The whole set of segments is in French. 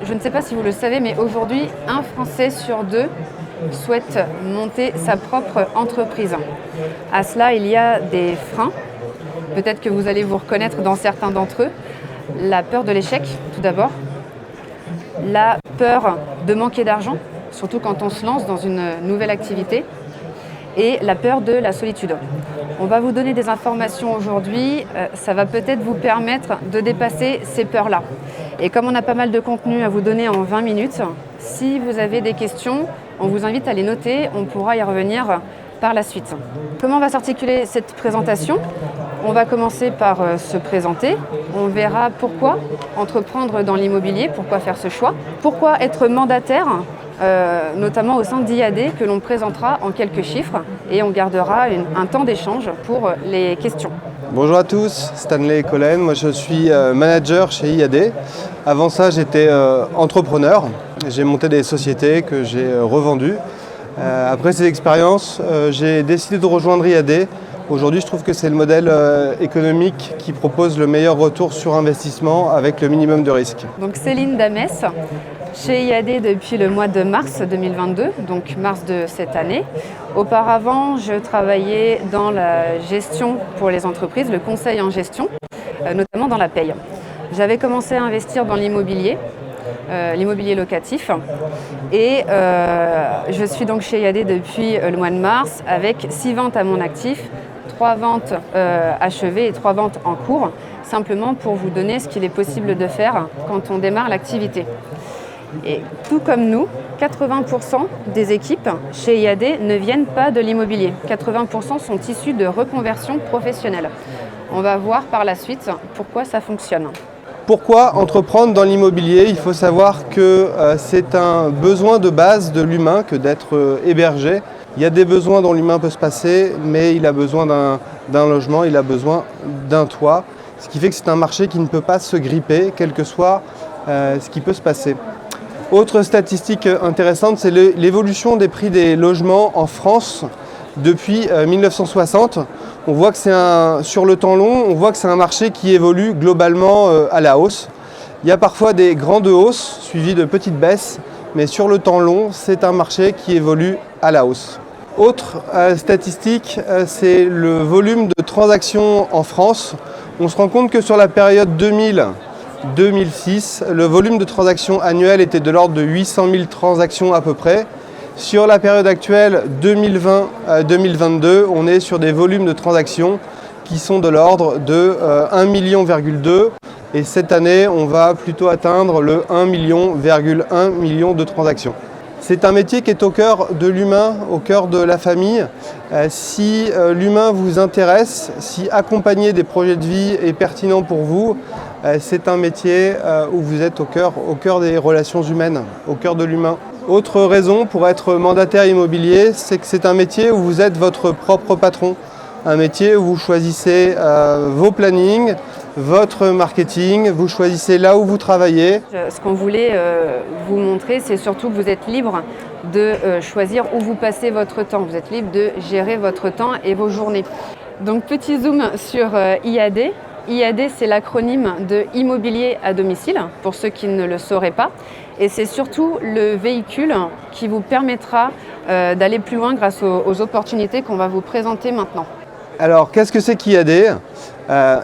je ne sais pas si vous le savez, mais aujourd'hui, un Français sur deux souhaite monter sa propre entreprise. À cela, il y a des freins. Peut-être que vous allez vous reconnaître dans certains d'entre eux. La peur de l'échec, tout d'abord. La peur de manquer d'argent, surtout quand on se lance dans une nouvelle activité. Et la peur de la solitude. On va vous donner des informations aujourd'hui, ça va peut-être vous permettre de dépasser ces peurs-là. Et comme on a pas mal de contenu à vous donner en 20 minutes, si vous avez des questions, on vous invite à les noter, on pourra y revenir par la suite. Comment va s'articuler cette présentation ? On va commencer par se présenter, on verra pourquoi entreprendre dans l'immobilier, pourquoi faire ce choix, pourquoi être mandataire, notamment au sein d'IAD que l'on présentera en quelques chiffres et on gardera un temps d'échange pour les questions. Bonjour à tous, Stanley Collen, moi je suis manager chez IAD. Avant ça j'étais entrepreneur, j'ai monté des sociétés que j'ai revendues. Après ces expériences, j'ai décidé de rejoindre IAD. Aujourd'hui, je trouve que c'est le modèle économique qui propose le meilleur retour sur investissement avec le minimum de risque. Donc Céline Damès, chez IAD depuis le mois de mars 2022, donc mars de cette année. Auparavant, je travaillais dans la gestion pour les entreprises, le conseil en gestion, notamment dans la paye. J'avais commencé à investir dans l'immobilier locatif et je suis donc chez IAD depuis le mois de mars avec 6 ventes à mon actif, 3 ventes achevées et 3 ventes en cours, simplement pour vous donner ce qu'il est possible de faire quand on démarre l'activité. Et tout comme nous, 80% des équipes chez IAD ne viennent pas de l'immobilier. 80% sont issus de reconversion professionnelle. On va voir par la suite pourquoi ça fonctionne. Pourquoi entreprendre dans l'immobilier ? Il faut savoir que c'est un besoin de base de l'humain que d'être hébergé. Il y a des besoins dont l'humain peut se passer, mais il a besoin d'un logement, il a besoin d'un toit. Ce qui fait que c'est un marché qui ne peut pas se gripper, quel que soit ce qui peut se passer. Autre statistique intéressante, c'est l'évolution des prix des logements en France depuis 1960. On voit que sur le temps long, on voit que c'est un marché qui évolue globalement à la hausse. Il y a parfois des grandes hausses suivies de petites baisses, mais sur le temps long, c'est un marché qui évolue à la hausse. Autre statistique, c'est le volume de transactions en France. On se rend compte que sur la période 2000-2006, le volume de transactions annuelles était de l'ordre de 800 000 transactions à peu près. Sur la période actuelle 2020-2022, on est sur des volumes de transactions qui sont de l'ordre de 1,1 million. Et cette année, on va plutôt atteindre le 1,1 million de transactions. C'est un métier qui est au cœur de l'humain, au cœur de la famille. Si l'humain vous intéresse, si accompagner des projets de vie est pertinent pour vous, c'est un métier où vous êtes au cœur des relations humaines, au cœur de l'humain. Autre raison pour être mandataire immobilier, c'est que c'est un métier où vous êtes votre propre patron. Un métier où vous choisissez vos plannings, votre marketing, vous choisissez là où vous travaillez. Ce qu'on voulait vous montrer, c'est surtout que vous êtes libre de choisir où vous passez votre temps. Vous êtes libre de gérer votre temps et vos journées. Donc petit zoom sur IAD. IAD, c'est l'acronyme de Immobilier à domicile, pour ceux qui ne le sauraient pas. Et c'est surtout le véhicule qui vous permettra d'aller plus loin grâce aux opportunités qu'on va vous présenter maintenant. Alors, qu'est-ce que c'est qu'IAD ?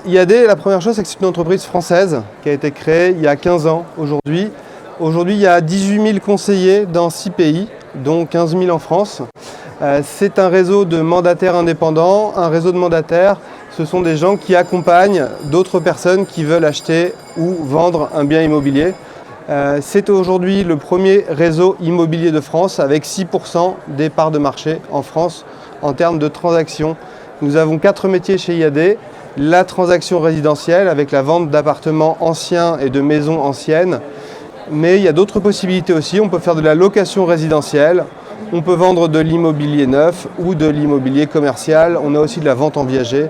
IAD, la première chose, c'est que c'est une entreprise française qui a été créée il y a 15 ans aujourd'hui. Aujourd'hui, il y a 18 000 conseillers dans 6 pays, dont 15 000 en France. C'est un réseau de mandataires indépendants. Un réseau de mandataires, ce sont des gens qui accompagnent d'autres personnes qui veulent acheter ou vendre un bien immobilier. C'est aujourd'hui le premier réseau immobilier de France avec 6% des parts de marché en France en termes de transactions. Nous avons 4 métiers chez IAD. La transaction résidentielle avec la vente d'appartements anciens et de maisons anciennes. Mais il y a d'autres possibilités aussi. On peut faire de la location résidentielle. On peut vendre de l'immobilier neuf ou de l'immobilier commercial. On a aussi de la vente en viager.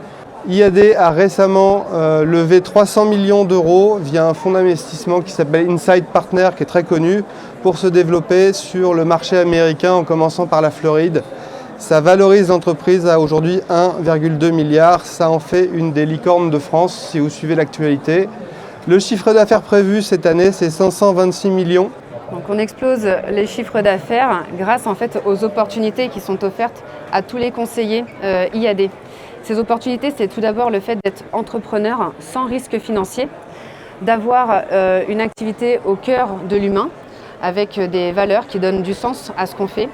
IAD a récemment levé 300 millions d'euros via un fonds d'investissement qui s'appelle Insight Partners, qui est très connu, pour se développer sur le marché américain en commençant par la Floride. Ça valorise l'entreprise à aujourd'hui 1,2 milliard. Ça en fait une des licornes de France si vous suivez l'actualité. Le chiffre d'affaires prévu cette année, c'est 526 millions. Donc on explose les chiffres d'affaires grâce en fait aux opportunités qui sont offertes à tous les conseillers IAD. Ces opportunités, c'est tout d'abord le fait d'être entrepreneur sans risque financier, d'avoir une activité au cœur de l'humain avec des valeurs qui donnent du sens à ce qu'on fait,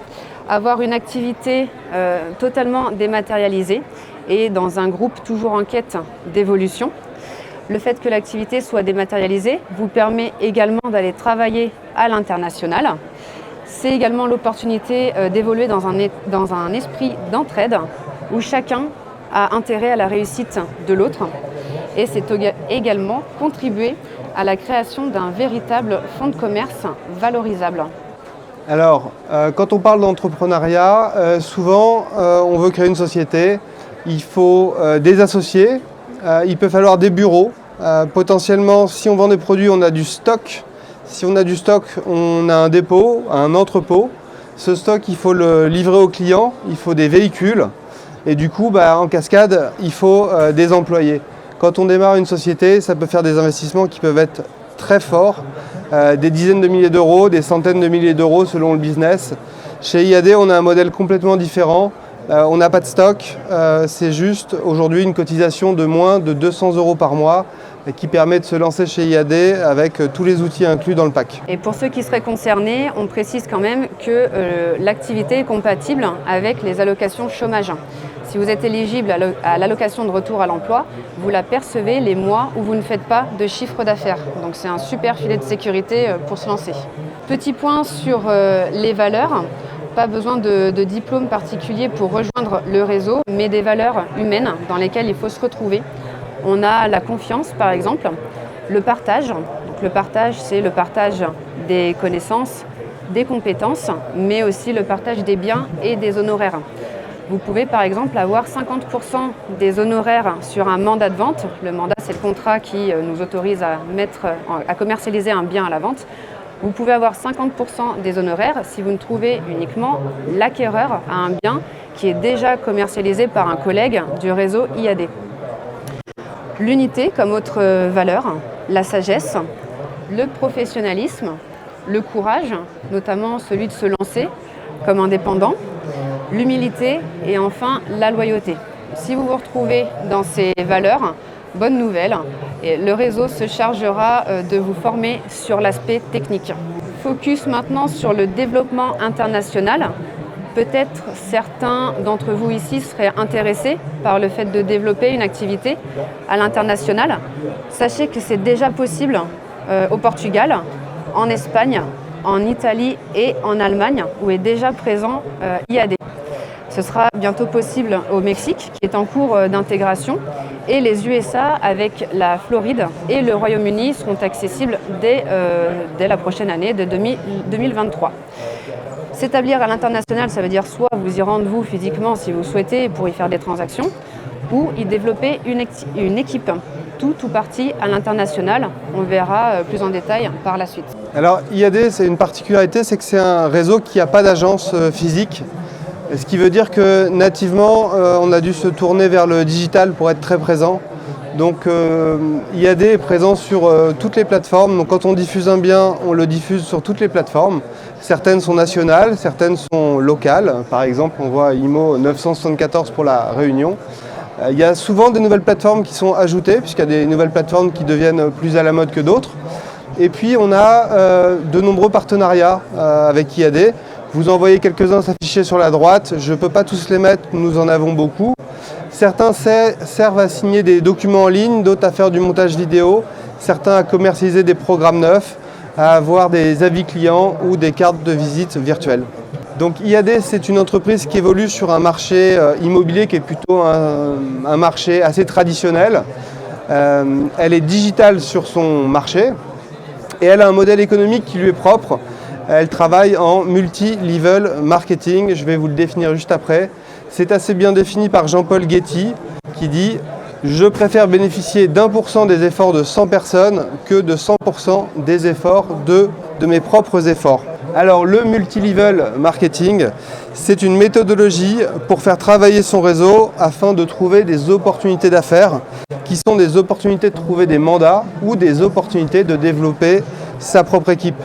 avoir une activité totalement dématérialisée et dans un groupe toujours en quête d'évolution. Le fait que l'activité soit dématérialisée vous permet également d'aller travailler à l'international. C'est également l'opportunité d'évoluer dans un esprit d'entraide où chacun a intérêt à la réussite de l'autre. Et c'est également contribuer à la création d'un véritable fonds de commerce valorisable. Alors, quand on parle d'entrepreneuriat, souvent on veut créer une société, il faut des associés, il peut falloir des bureaux. Potentiellement, si on vend des produits, on a du stock. Si on a du stock, on a un dépôt, un entrepôt. Ce stock, il faut le livrer aux clients, il faut des véhicules. Et du coup, en cascade, il faut des employés. Quand on démarre une société, ça peut faire des investissements qui peuvent être très forts, des dizaines de milliers d'euros, des centaines de milliers d'euros selon le business. Chez IAD, on a un modèle complètement différent. On n'a pas de stock, c'est juste aujourd'hui une cotisation de moins de 200 € par mois qui permet de se lancer chez IAD avec tous les outils inclus dans le pack. Et pour ceux qui seraient concernés, on précise quand même que l'activité est compatible avec les allocations chômage. Si vous êtes éligible à l'allocation de retour à l'emploi, vous la percevez les mois où vous ne faites pas de chiffre d'affaires. Donc c'est un super filet de sécurité pour se lancer. Petit point sur les valeurs. Pas besoin de diplôme particulier pour rejoindre le réseau, mais des valeurs humaines dans lesquelles il faut se retrouver. On a la confiance, par exemple, le partage. Donc, le partage, c'est le partage des connaissances, des compétences, mais aussi le partage des biens et des honoraires. Vous pouvez, par exemple, avoir 50% des honoraires sur un mandat de vente. Le mandat, c'est le contrat qui nous autorise à commercialiser un bien à la vente. Vous pouvez avoir 50% des honoraires si vous ne trouvez uniquement l'acquéreur à un bien qui est déjà commercialisé par un collègue du réseau IAD. L'unité comme autre valeur, la sagesse, le professionnalisme, le courage, notamment celui de se lancer comme indépendant, l'humilité et enfin la loyauté. Si vous vous retrouvez dans ces valeurs, bonne nouvelle, et le réseau se chargera de vous former sur l'aspect technique. Focus maintenant sur le développement international. Peut-être certains d'entre vous ici seraient intéressés par le fait de développer une activité à l'international. Sachez que c'est déjà possible au Portugal, en Espagne, en Italie et en Allemagne, où est déjà présent IAD. Ce sera bientôt possible au Mexique, qui est en cours d'intégration, et les USA avec la Floride et le Royaume-Uni seront accessibles dès la prochaine année, de 2023. S'établir à l'international, ça veut dire soit vous y rendre vous physiquement si vous souhaitez pour y faire des transactions, ou y développer une équipe, tout ou partie à l'international. On verra plus en détail par la suite. Alors IAD, c'est une particularité, c'est que c'est un réseau qui n'a pas d'agence physique. Ce qui veut dire que nativement, on a dû se tourner vers le digital pour être très présent. Donc IAD est présent sur toutes les plateformes. Donc quand on diffuse un bien, on le diffuse sur toutes les plateformes. Certaines sont nationales, certaines sont locales. Par exemple, on voit IMO 974 pour la Réunion. Il y a souvent des nouvelles plateformes qui sont ajoutées, puisqu'il y a des nouvelles plateformes qui deviennent plus à la mode que d'autres. Et puis on a de nombreux partenariats avec IAD. Vous en voyez quelques-uns s'afficher sur la droite. Je ne peux pas tous les mettre, nous en avons beaucoup. Certains servent à signer des documents en ligne, d'autres à faire du montage vidéo, certains à commercialiser des programmes neufs, à avoir des avis clients ou des cartes de visite virtuelles. Donc IAD, c'est une entreprise qui évolue sur un marché immobilier qui est plutôt un marché assez traditionnel. Elle est digitale sur son marché et elle a un modèle économique qui lui est propre. Elle travaille en multi-level marketing, je vais vous le définir juste après. C'est assez bien défini par Jean-Paul Getty qui dit « Je préfère bénéficier d'1% des efforts de 100 personnes que de 100% des efforts de mes propres efforts ». Alors le multi-level marketing, c'est une méthodologie pour faire travailler son réseau afin de trouver des opportunités d'affaires qui sont des opportunités de trouver des mandats ou des opportunités de développer sa propre équipe.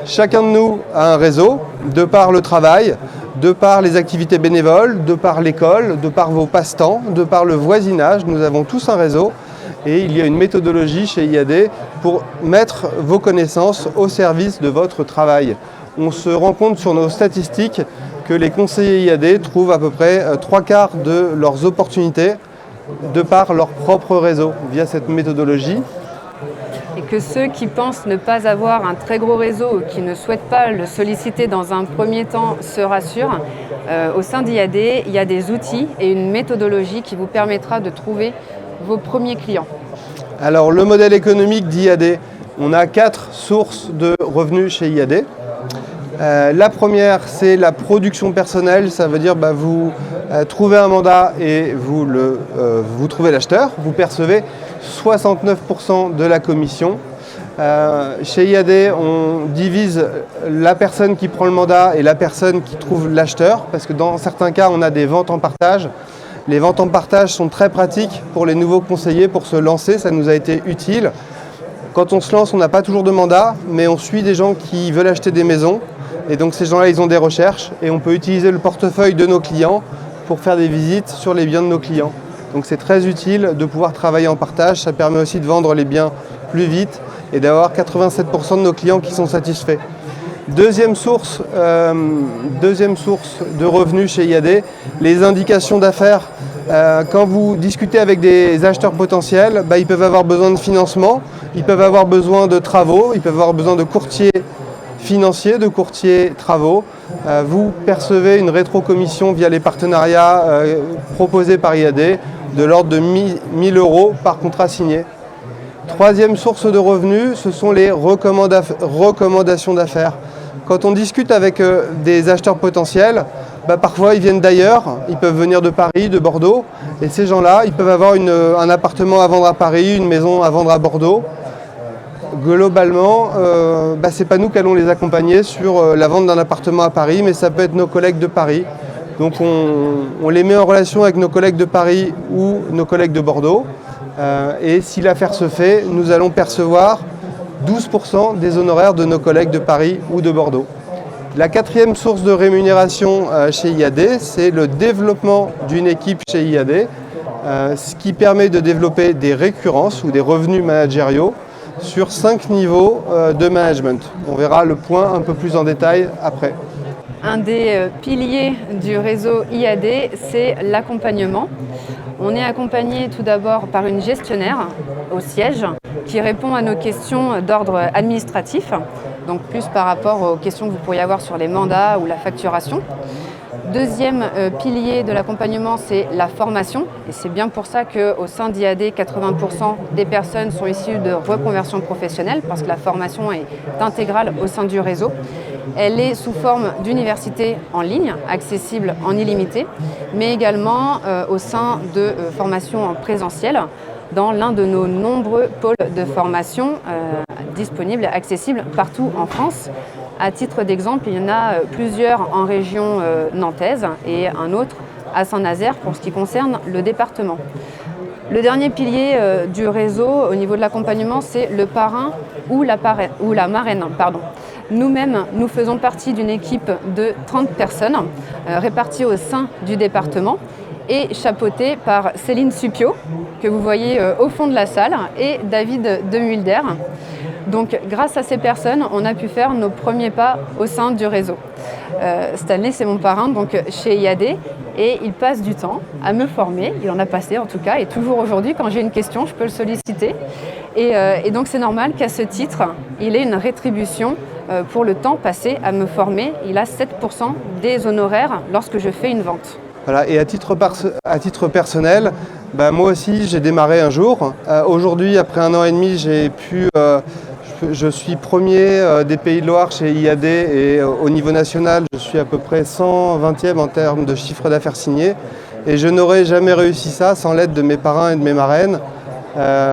Chacun de nous a un réseau, de par le travail, de par les activités bénévoles, de par l'école, de par vos passe-temps, de par le voisinage. Nous avons tous un réseau et il y a une méthodologie chez IAD pour mettre vos connaissances au service de votre travail. On se rend compte sur nos statistiques que les conseillers IAD trouvent à peu près 3/4 de leurs opportunités de par leur propre réseau via cette méthodologie. Et que ceux qui pensent ne pas avoir un très gros réseau, qui ne souhaitent pas le solliciter dans un premier temps, se rassurent. Au sein d'IAD, il y a des outils et une méthodologie qui vous permettra de trouver vos premiers clients. Alors le modèle économique d'IAD, on a 4 sources de revenus chez IAD. La première, c'est la production personnelle, ça veut dire vous trouvez un mandat et vous trouvez l'acheteur, vous percevez 69% de la commission. Chez IAD, on divise la personne qui prend le mandat et la personne qui trouve l'acheteur, parce que dans certains cas, on a des ventes en partage. Les ventes en partage sont très pratiques pour les nouveaux conseillers pour se lancer, ça nous a été utile. Quand on se lance, on n'a pas toujours de mandat, mais on suit des gens qui veulent acheter des maisons. Et donc ces gens-là, ils ont des recherches et on peut utiliser le portefeuille de nos clients pour faire des visites sur les biens de nos clients. Donc c'est très utile de pouvoir travailler en partage. Ça permet aussi de vendre les biens plus vite et d'avoir 87% de nos clients qui sont satisfaits. Deuxième source de revenus chez IAD, les indications d'affaires. Quand vous discutez avec des acheteurs potentiels, ils peuvent avoir besoin de financement, ils peuvent avoir besoin de travaux, ils peuvent avoir besoin de courtiers financiers, de courtiers travaux. Vous percevez une rétrocommission via les partenariats proposés par IAD de l'ordre de 1 000 € par contrat signé. Troisième source de revenus, ce sont les recommandations d'affaires. Quand on discute avec des acheteurs potentiels, parfois ils viennent d'ailleurs, ils peuvent venir de Paris, de Bordeaux, et ces gens-là, ils peuvent avoir un appartement à vendre à Paris, une maison à vendre à Bordeaux. Globalement, ce n'est pas nous qui allons les accompagner sur la vente d'un appartement à Paris, mais ça peut être nos collègues de Paris. Donc on les met en relation avec nos collègues de Paris ou nos collègues de Bordeaux. Et si l'affaire se fait, nous allons percevoir 12% des honoraires de nos collègues de Paris ou de Bordeaux. La quatrième source de rémunération chez IAD, c'est le développement d'une équipe chez IAD, ce qui permet de développer des récurrences ou des revenus managériaux sur 5 niveaux de management. On verra le point un peu plus en détail après. Un des piliers du réseau IAD, c'est l'accompagnement. On est accompagné tout d'abord par une gestionnaire au siège qui répond à nos questions d'ordre administratif, donc plus par rapport aux questions que vous pourriez avoir sur les mandats ou la facturation. Deuxième pilier de l'accompagnement, c'est la formation. Et c'est bien pour ça qu'au sein d'IAD, 80% des personnes sont issues de reconversion professionnelle, parce que la formation est intégrale au sein du réseau. Elle est sous forme d'université en ligne, accessible en illimité, mais également au sein de formations en présentiel, dans l'un de nos nombreux pôles de formation disponibles, accessibles partout en France. À titre d'exemple, il y en a plusieurs en région nantaise et un autre à Saint-Nazaire pour ce qui concerne le département. Le dernier pilier du réseau au niveau de l'accompagnement, c'est le parrain ou la marraine. Nous-mêmes, nous faisons partie d'une équipe de 30 personnes réparties au sein du département et chapeautée par Céline Suppiot, que vous voyez au fond de la salle, et David Demulder. Donc grâce à ces personnes, on a pu faire nos premiers pas au sein du réseau. Stanley, c'est mon parrain donc, chez IAD et il passe du temps à me former. Il en a passé en tout cas et toujours aujourd'hui, quand j'ai une question, je peux le solliciter. Et donc c'est normal qu'à ce titre, il ait une rétribution pour le temps passé à me former. Il a 7% des honoraires lorsque je fais une vente. Voilà, et à titre personnel, moi aussi j'ai démarré un jour. Aujourd'hui, après 1 an et demi, je suis premier des Pays de Loire chez IAD et au niveau national, je suis à peu près 120e en termes de chiffre d'affaires signé. Et je n'aurais jamais réussi ça sans l'aide de mes parrains et de mes marraines,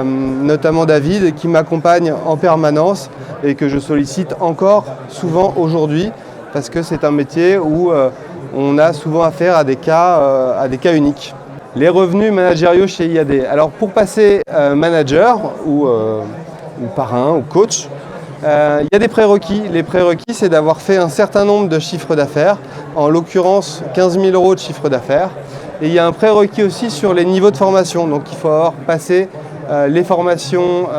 notamment David, qui m'accompagne en permanence et que je sollicite encore souvent aujourd'hui parce que c'est un métier où on a souvent affaire à des cas uniques. Les revenus managériaux chez IAD. Alors pour passer manager ou parrain ou coach, il y a des prérequis. Les prérequis, c'est d'avoir fait un certain nombre de chiffres d'affaires, en l'occurrence 15 000 € de chiffre d'affaires. Et il y a un prérequis aussi sur les niveaux de formation. Donc il faut avoir passé les formations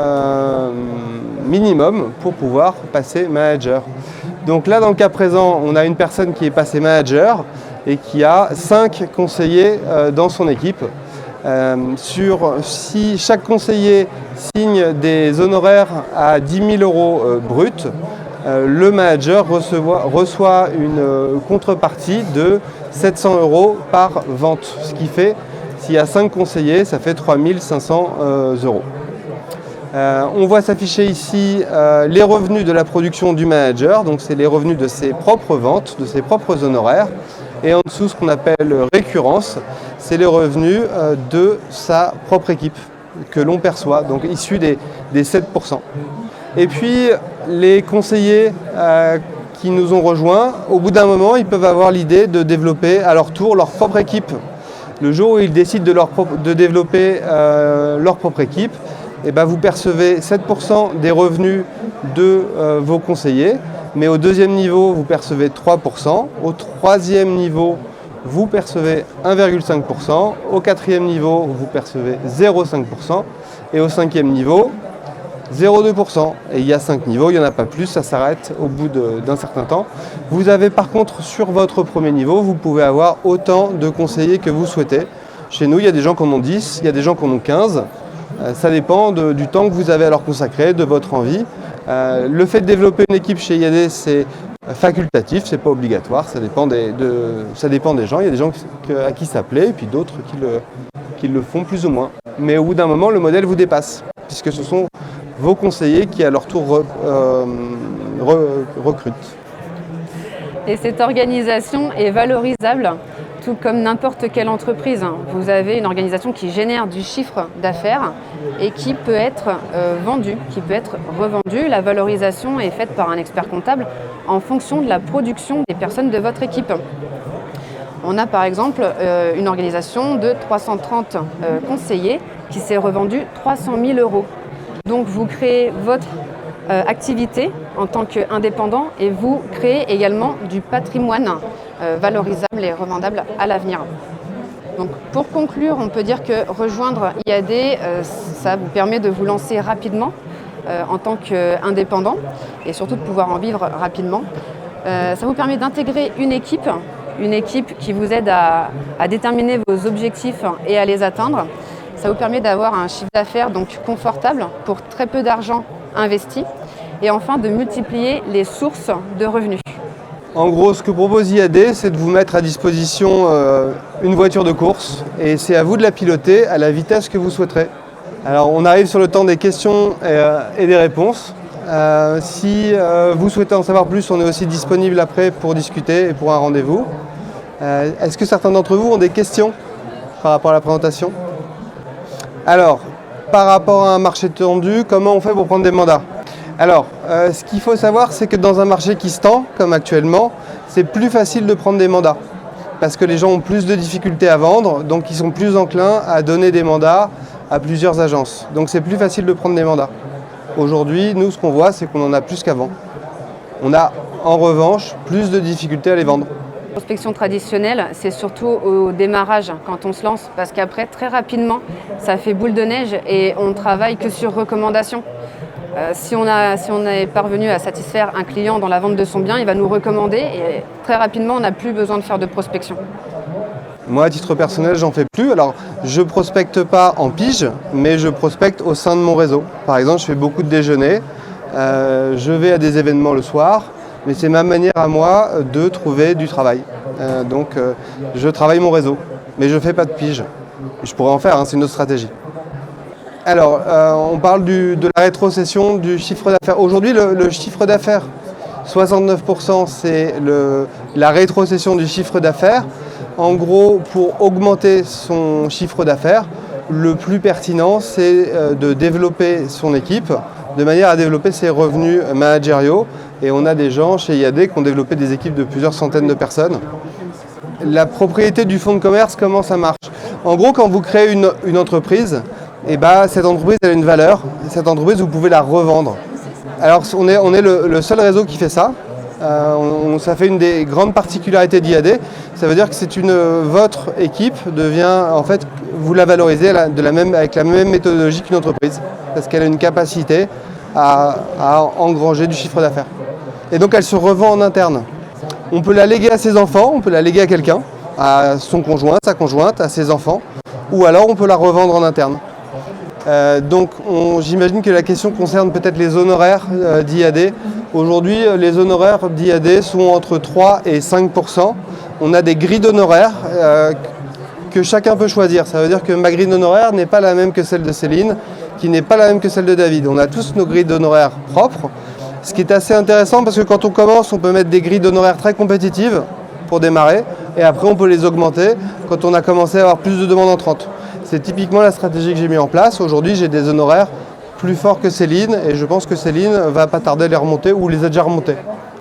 minimum pour pouvoir passer manager. Donc là, dans le cas présent, on a une personne qui est passée manager et qui a 5 conseillers dans son équipe. Si chaque conseiller signe des honoraires à 10 000 € bruts, le manager reçoit une contrepartie de 700 € par vente. Ce qui fait, s'il y a 5 conseillers, ça fait 3 500 €. On voit s'afficher ici les revenus de la production du manager, donc c'est les revenus de ses propres ventes, de ses propres honoraires. Et en dessous, ce qu'on appelle récurrence, c'est les revenus de sa propre équipe que l'on perçoit, donc issus des 7%. Et puis, les conseillers qui nous ont rejoints, au bout d'un moment, ils peuvent avoir l'idée de développer à leur tour leur propre équipe. Le jour où ils décident de développer leur propre équipe, eh ben, vous percevez 7% des revenus de vos conseillers. Mais au deuxième niveau, vous percevez 3%. Au troisième niveau, vous percevez 1,5%. Au quatrième niveau, vous percevez 0,5%. Et au cinquième niveau, 0,2%. Et il y a 5 niveaux, il n'y en a pas plus, ça s'arrête au bout d'un certain temps. Vous avez par contre, sur votre premier niveau, vous pouvez avoir autant de conseillers que vous souhaitez. Chez nous, il y a des gens qui en ont 10, il y a des gens qui en ont 15. Ça dépend du temps que vous avez à leur consacrer, de votre envie. Le fait de développer une équipe chez IAD, c'est facultatif, c'est pas obligatoire, ça dépend des gens. Il y a des gens à qui ça plaît et puis d'autres qui le font plus ou moins. Mais au bout d'un moment, le modèle vous dépasse, puisque ce sont vos conseillers qui à leur tour recrutent. Et cette organisation est valorisable, tout comme n'importe quelle entreprise. Vous avez une organisation qui génère du chiffre d'affaires et qui peut être vendue, qui peut être revendue. La valorisation est faite par un expert comptable en fonction de la production des personnes de votre équipe. On a par exemple une organisation de 330 conseillers qui s'est revendue 300 000 €. Donc vous créez votre activité en tant qu'indépendant et vous créez également du patrimoine valorisable et revendable à l'avenir. Donc pour conclure, on peut dire que rejoindre IAD, ça vous permet de vous lancer rapidement en tant qu'indépendant et surtout de pouvoir en vivre rapidement. Ça vous permet d'intégrer une équipe qui vous aide à déterminer vos objectifs et à les atteindre. Ça vous permet d'avoir un chiffre d'affaires donc confortable pour très peu d'argent investi et enfin de multiplier les sources de revenus. En gros, ce que propose IAD, c'est de vous mettre à disposition une voiture de course et c'est à vous de la piloter à la vitesse que vous souhaiterez. Alors on arrive sur le temps des questions et des réponses. Si vous souhaitez en savoir plus, on est aussi disponible après pour discuter et pour un rendez-vous. Est-ce que certains d'entre vous ont des questions par rapport à la présentation ? Alors, par rapport à un marché tendu, comment on fait pour prendre des mandats ? Alors, ce qu'il faut savoir, c'est que dans un marché qui se tend, comme actuellement, c'est plus facile de prendre des mandats. Parce que les gens ont plus de difficultés à vendre, donc ils sont plus enclins à donner des mandats à plusieurs agences. Donc c'est plus facile de prendre des mandats. Aujourd'hui, nous, ce qu'on voit, c'est qu'on en a plus qu'avant. On a, en revanche, plus de difficultés à les vendre. La prospection traditionnelle, c'est surtout au démarrage, quand on se lance, parce qu'après, très rapidement, ça fait boule de neige et on ne travaille que sur recommandation. Si on est parvenu à satisfaire un client dans la vente de son bien, il va nous recommander et très rapidement, on n'a plus besoin de faire de prospection. Moi, à titre personnel, j'en fais plus. Alors, je prospecte pas en pige, mais je prospecte au sein de mon réseau. Par exemple, je fais beaucoup de déjeuners, je vais à des événements le soir, mais c'est ma manière à moi de trouver du travail. Donc, je travaille mon réseau, mais je fais pas de pige. Je pourrais en faire, hein, c'est une autre stratégie. Alors, on parle de la rétrocession du chiffre d'affaires. Aujourd'hui, le chiffre d'affaires, 69%, c'est la rétrocession du chiffre d'affaires. En gros, pour augmenter son chiffre d'affaires, le plus pertinent, c'est de développer son équipe de manière à développer ses revenus managériaux. Et on a des gens chez IAD qui ont développé des équipes de plusieurs centaines de personnes. la propriété du fonds de commerce, comment ça marche. En gros, quand vous créez une entreprise, et cette entreprise elle a une valeur. Cette entreprise, vous pouvez la revendre. Alors, on est le seul réseau qui fait ça. Ça fait une des grandes particularités d'IAD. Ça veut dire que votre équipe devient, en fait, vous la valorisez avec la même méthodologie qu'une entreprise, parce qu'elle a une capacité à engranger du chiffre d'affaires. Et donc elle se revend en interne. On peut la léguer à ses enfants, on peut la léguer à quelqu'un, à son conjoint, sa conjointe, à ses enfants, ou alors on peut la revendre en interne. Donc j'imagine que la question concerne peut-être les honoraires d'IAD. Aujourd'hui, les honoraires d'IAD sont entre 3 et 5%. On a des grilles d'honoraires que chacun peut choisir. Ça veut dire que ma grille d'honoraires n'est pas la même que celle de Céline, qui n'est pas la même que celle de David. On a tous nos grilles d'honoraires propres, ce qui est assez intéressant parce que quand on commence, on peut mettre des grilles d'honoraires très compétitives pour démarrer, et après on peut les augmenter quand on a commencé à avoir plus de demandes entrantes. C'est typiquement la stratégie que j'ai mis en place. Aujourd'hui, j'ai des honoraires plus forts que Céline, et je pense que Céline va pas tarder à les remonter ou les a déjà remontés.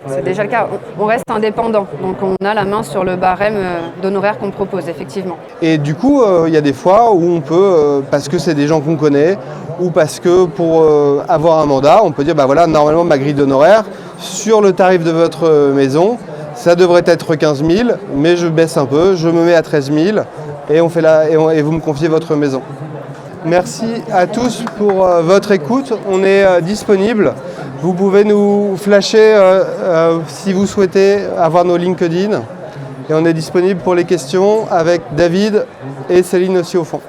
C'est déjà le cas. On reste indépendant, donc on a la main sur le barème d'honoraires qu'on propose, effectivement. Et du coup, il y a des fois où on peut, parce que c'est des gens qu'on connaît, ou parce que pour avoir un mandat, on peut dire, voilà, normalement ma grille d'honoraires, sur le tarif de votre maison, ça devrait être 15 000, mais je baisse un peu, je me mets à 13 000, et vous me confiez votre maison. Merci à tous pour votre écoute. On est disponible. Vous pouvez nous flasher si vous souhaitez avoir nos LinkedIn. Et on est disponible pour les questions avec David et Céline aussi au fond.